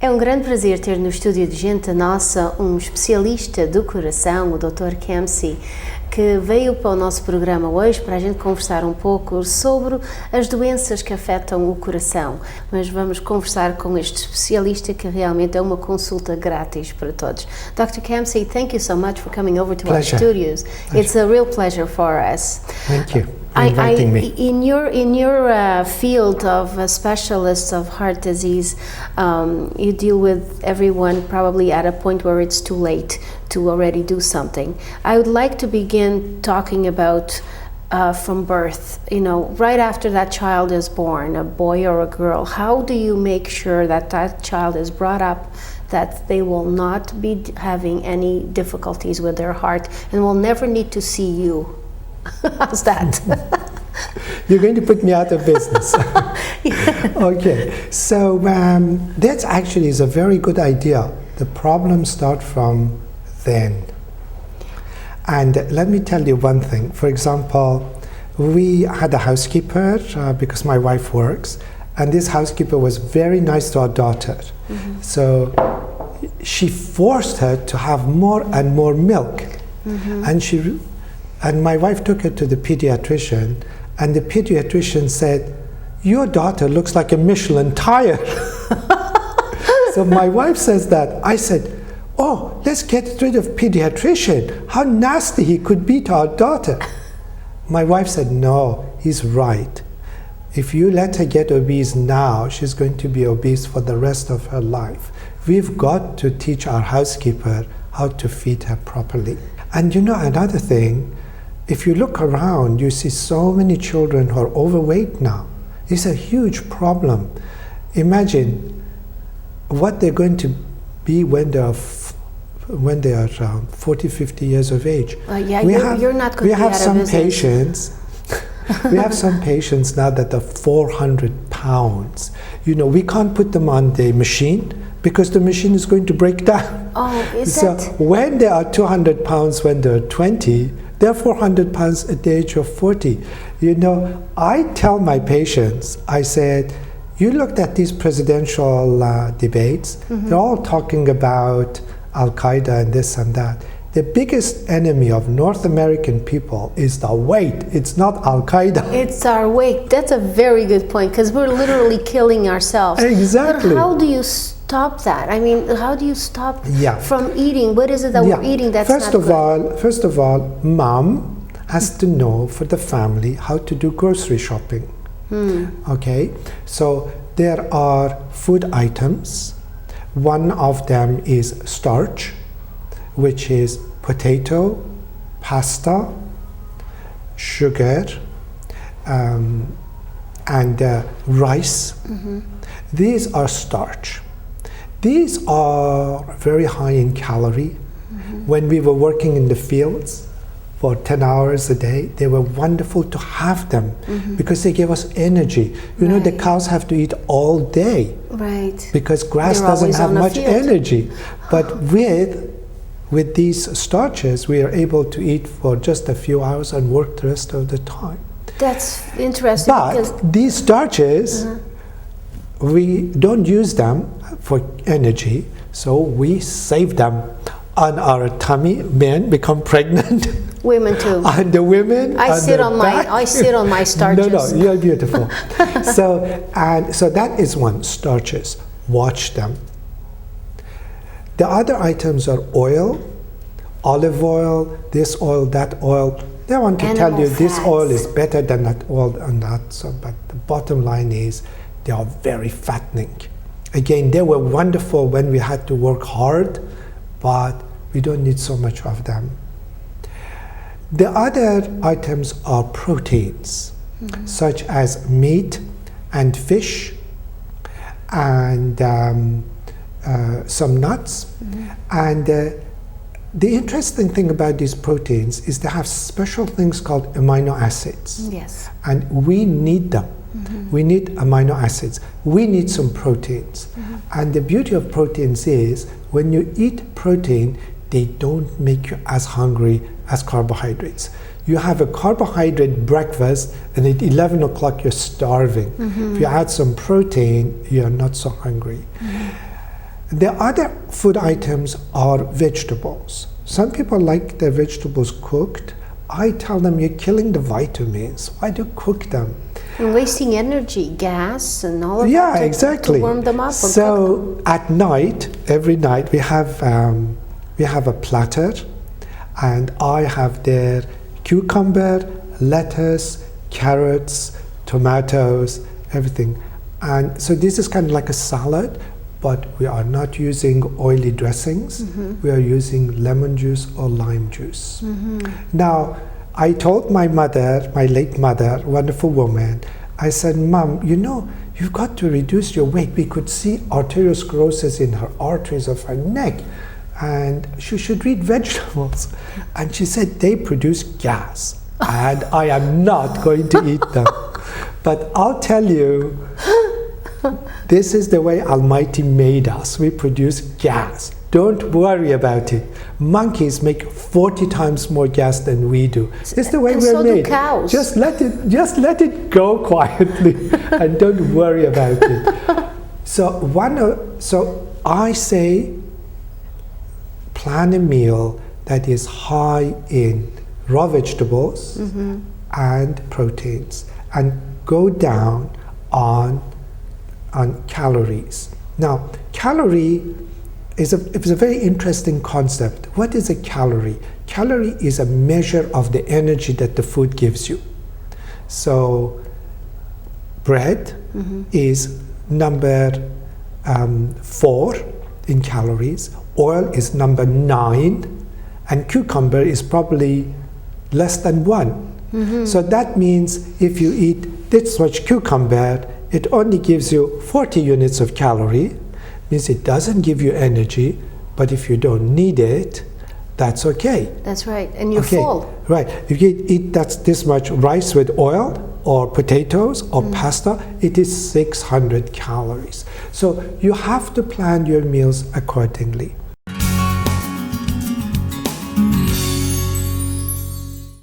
É um grande prazer ter no estúdio de Gente Nossa um especialista do coração, o Dr. Khamsi, que veio para o nosso programa hoje para a gente conversar um pouco sobre as doenças que afetam o coração. Mas vamos conversar com este especialista que realmente é uma consulta grátis para todos. Dr. Khamsi, thank you so much for coming over to our studios. It's a real pleasure for us. Thank you. Inviting me. In your field of specialists of heart disease, you deal with everyone probably at a point where it's too late to already do something. I would like to begin talking about from birth, right after that child is born, a boy or a girl. How do you make sure that that child is brought up that they will not be having any difficulties with their heart and will never need to see you? How's that? You're going to put me out of business. Okay, so that actually is a very good idea. The problems start from then. And let me tell you one thing. For example, we had a housekeeper because my wife works, and this housekeeper was very nice to our daughter. Mm-hmm. So she forced her to have more and more milk. Mm-hmm. And my wife took her to the pediatrician, and the pediatrician said, "Your daughter looks like a Michelin tire." So my wife says that. I said, "Oh, let's get rid of pediatrician. How nasty he could be to our daughter." My wife said, "No, he's right. If you let her get obese now, she's going to be obese for the rest of her life. We've got to teach our housekeeper how to feed her properly." And another thing, if you look around, you see so many children who are overweight now. It's a huge problem. Imagine what they're going to be when they are 40, 50 years of age. You're not going to be out of business. We have some patients now that are 400 pounds. We can't put them on the machine because the machine is going to break down. Oh, so when they are 200 pounds when they're 20, they're 400 pounds at the age of 40. I tell my patients, I said, you looked at these presidential debates, mm-hmm. They're all talking about Al-Qaeda and this and that. The biggest enemy of North American people is the weight. It's not Al-Qaeda. It's our weight. That's a very good point, because we're literally killing ourselves. Exactly. But how do you stop that? I mean, how do you stop from eating? What is it that we're eating that's not good? First of all, mom has to know for the family how to do grocery shopping. Okay? So there are food items. One of them is starch, which is potato, pasta, sugar, and rice. Mm-hmm. These are starch. These are very high in calorie. Mm-hmm. When we were working in the fields for 10 hours a day, they were wonderful to have them because they gave us energy. The cows have to eat all day because grass doesn't have much energy. But with these starches, we are able to eat for just a few hours and work the rest of the time. That's interesting. But these starches, we don't use them for energy, so we save them on our tummy. Men become pregnant. Women too. And the women. I sit on my starches. No, you're beautiful. So that is one, starches. Watch them. The other items are oil, olive oil, this oil, that oil. They want to tell you this oil is better than that oil and that. So, but the bottom line is they are very fattening. Again, they were wonderful when we had to work hard, but we don't need so much of them. The other items are proteins, such as meat and fish and some nuts. And the interesting thing about these proteins is they have special things called amino acids. Yes. And we need them. We need amino acids. We need some proteins. And the beauty of proteins is when you eat protein, they don't make you as hungry as carbohydrates. You have a carbohydrate breakfast and at 11 o'clock you're starving. If you add some protein, you're not so hungry. The other food items are vegetables. Some people like their vegetables cooked. I tell them you're killing the vitamins. Why do you cook them? And wasting energy, gas, and all of Yeah, that exactly. to warm them up. So at night, every night, we have a platter, and I have there cucumber, lettuce, carrots, tomatoes, everything. And so this is kind of like a salad, but we are not using oily dressings. We are using lemon juice or lime juice. Now, I told my mother, my late mother, wonderful woman, I said, Mom, you know, you've got to reduce your weight. We could see arteriosclerosis in her arteries of her neck, and she should eat vegetables. And she said, they produce gas, and I am not going to eat them. But I'll tell you, this is the way Almighty made us. We produce gas. Don't worry about it. Monkeys make 40 times more gas than we do. It's the way and we're so made. Do cows. Just let it go quietly and don't worry about it. So I say, plan a meal that is high in raw vegetables and proteins, and go down on calories. Now, calorie is a very interesting concept. What is a calorie? Calorie is a measure of the energy that the food gives you. So, bread is number 4 in calories, oil is number 9, and cucumber is probably less than 1. So that means if you eat this much cucumber, it only gives you 40 units of calorie, means it doesn't give you energy, but if you don't need it, that's okay. That's right, and you're full. Right, if you eat this much rice with oil, or potatoes, or pasta, it is 600 calories. So you have to plan your meals accordingly.